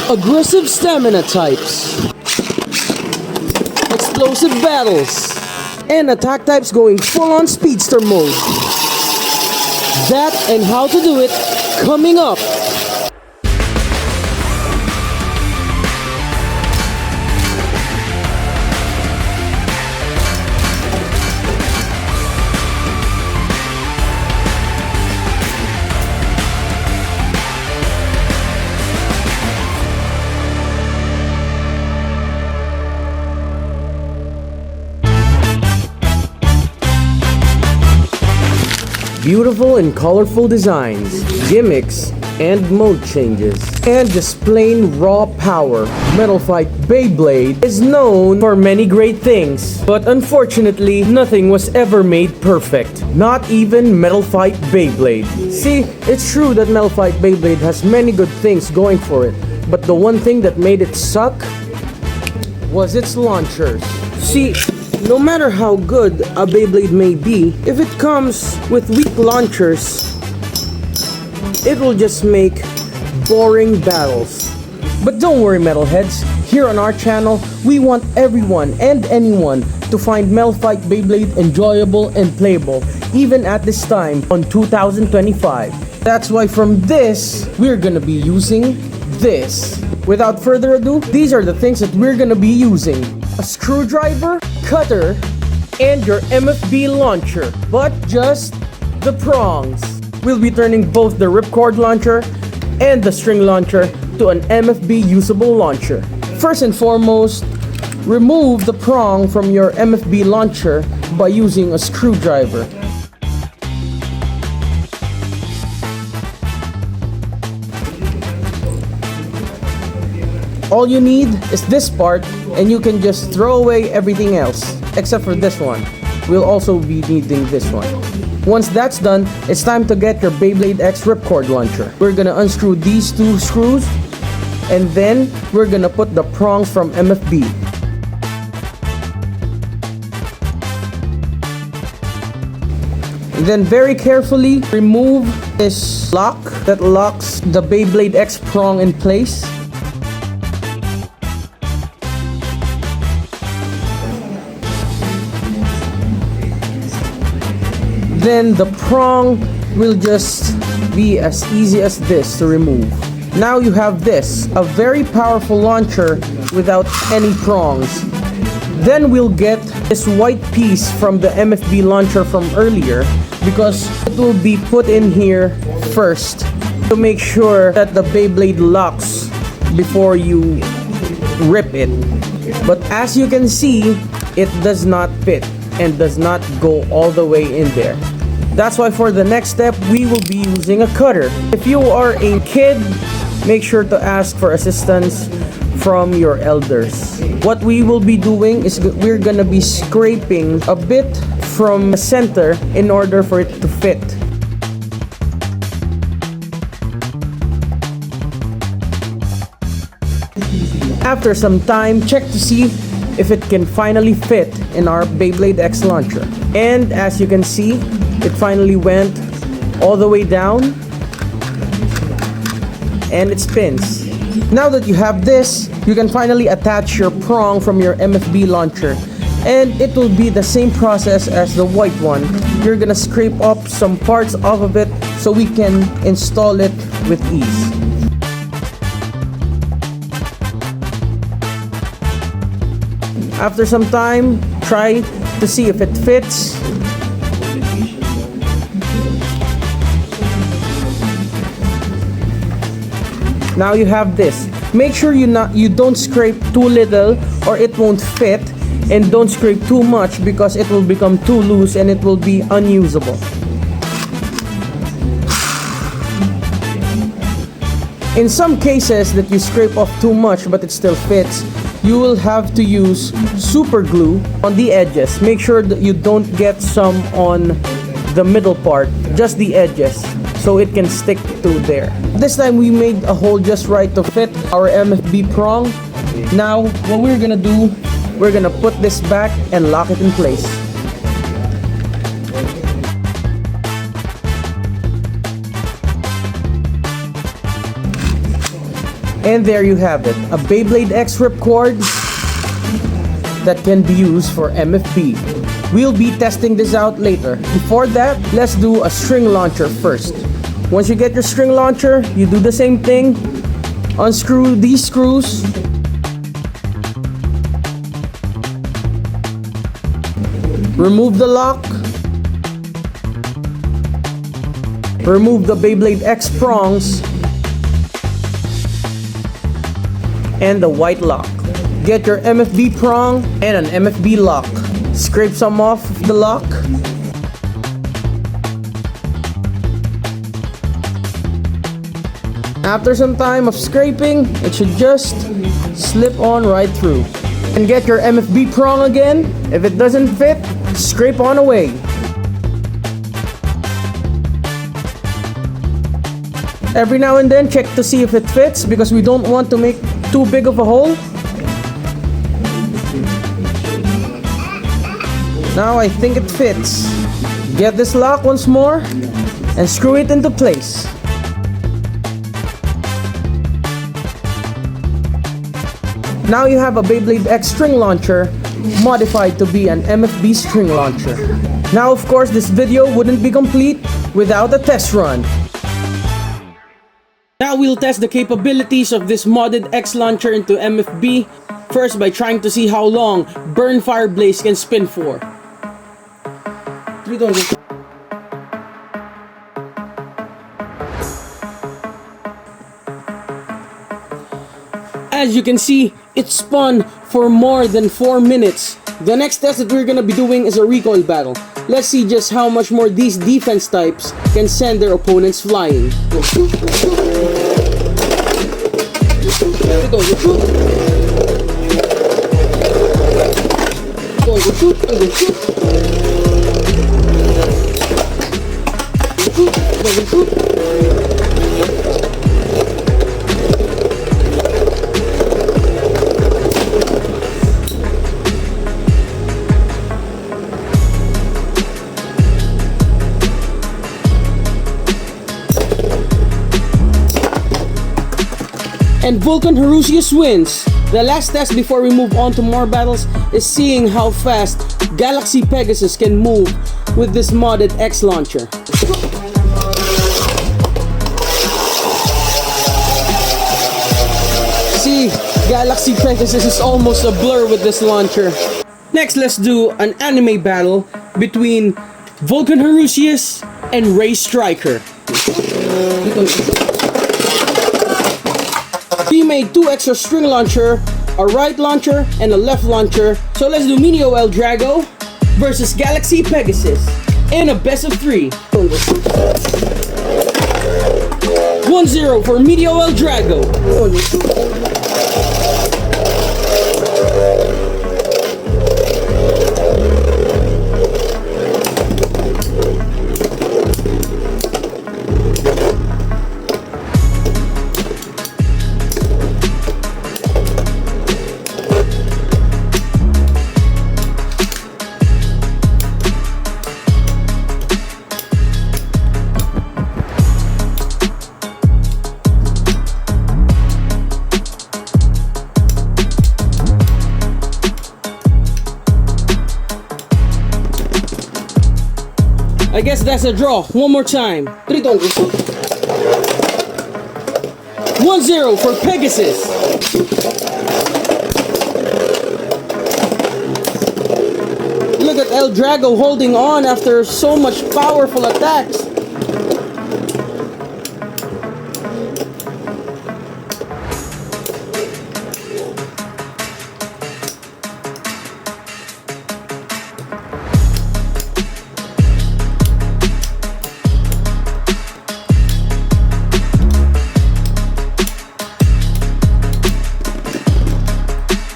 aggressive stamina types, explosive battles, and attack types going full-on speedster mode. That and how to do it coming up. Beautiful and colorful designs, gimmicks, and mode changes, and just plain raw power. Metal Fight Beyblade is known for many great things, but unfortunately, nothing was ever made perfect. Not even Metal Fight Beyblade. See, it's true that Metal Fight Beyblade has many good things going for it, but the one thing that made it suck was its launchers. See, no matter how good a Beyblade may be, if it comes with weak launchers, it will just make boring battles. But don't worry, metalheads, here on our channel, we want everyone and anyone to find Metal Fight Beyblade enjoyable and playable, even at this time on 2025. That's why from this, we're gonna be using this. Without further ado, these are the things that we're gonna be using: a screwdriver, cutter, and your MFB launcher, but just the prongs. We'll be turning both the ripcord launcher and the string launcher to an MFB usable launcher. First and foremost, remove the prong from your MFB launcher by using a screwdriver. All you need is this part, and you can just throw away everything else, except for this one. We'll also be needing this one. Once that's done, it's time to get your Beyblade X Ripcord launcher. We're gonna unscrew these two screws, and then we're gonna put the prongs from MFB. And then very carefully remove this lock that locks the Beyblade X prong in place. Then the prong will just be as easy as this to remove. Now you have this, a very powerful launcher without any prongs. Then we'll get this white piece from the MFB launcher from earlier, because it will be put in here first to make sure that the Beyblade locks before you rip it. But as you can see, it does not fit and does not go all the way in there. That's why for the next step, we will be using a cutter. If you are a kid, make sure to ask for assistance from your elders. What we will be doing is we're gonna be scraping a bit from the center in order for it to fit. After some time, check to see if it can finally fit in our Beyblade X launcher. And as you can see, it finally went all the way down and it spins. Now that you have this, you can finally attach your prong from your MFB launcher, and it will be the same process as the white one. You're gonna scrape up some parts off of it so we can install it with ease. After some time, try to see if it fits. Now you have this. Make sure you don't scrape too little or it won't fit, and don't scrape too much because it will become too loose and it will be unusable. In some cases that you scrape off too much but it still fits, you will have to use super glue on the edges. Make sure that you don't get some on the middle part, just the edges, so it can stick to there. This time we made a hole just right to fit our MFB prong. Now what we're gonna do, we're gonna put this back and lock it in place. And there you have it, a Beyblade X Ripcord that can be used for MFB. We'll be testing this out later. Before that, let's do a string launcher first. Once you get your string launcher, you do the same thing. Unscrew these screws. Remove the lock. Remove the Beyblade X prongs. And the white lock. Get your MFB prong and an MFB lock. Scrape some off the lock. After some time of scraping, it should just slip on right through. And get your MFB prong again. If it doesn't fit, scrape on away. Every now and then, check to see if it fits because we don't want to make too big of a hole. Now I think it fits. Get this lock once more and screw it into place. Now you have a Beyblade X string launcher modified to be an MFB string launcher. Now of course this video wouldn't be complete without a test run. Now we'll test the capabilities of this modded X launcher into MFB. First by trying to see how long Burn Fire Blaze can spin for. As you can see, it spun for more than 4 minutes. The next test that we're gonna be doing is a recoil battle. Let's see just how much more these defense types can send their opponents flying. And Vulcan Herusius wins. The last test before we move on to more battles is seeing how fast Galaxy Pegasus can move with this modded X launcher. See, Galaxy Pegasus is almost a blur with this launcher. Next, let's do an anime battle between Vulcan Herusius and Ray Striker. We made 2 extra string launcher, a right launcher, and a left launcher. So let's do Meteor El Drago versus Galaxy Pegasus in a best of 3. 1-0 for Meteor El Drago. I guess that's a draw. One more time. 1-0 for Pegasus. Look at El Drago holding on after so much powerful attacks.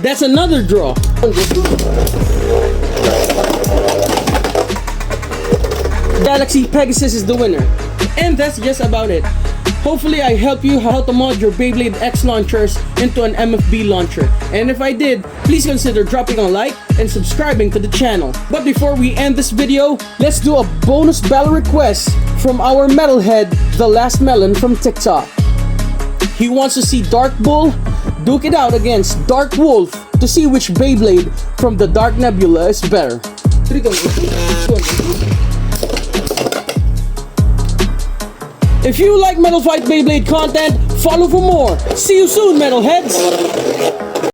That's another draw. Galaxy Pegasus is the winner. And that's just about it. Hopefully I helped you how to mod your Beyblade X launchers into an MFB launcher. And if I did, please consider dropping a like and subscribing to the channel. But before we end this video, let's do a bonus battle request from our metalhead, The Last Melon from TikTok. He wants to see Dark Bull duke it out against Dark Wolf to see which Beyblade from the Dark Nebula is better. If you like Metal Fight Beyblade content, follow for more. See you soon, Metalheads!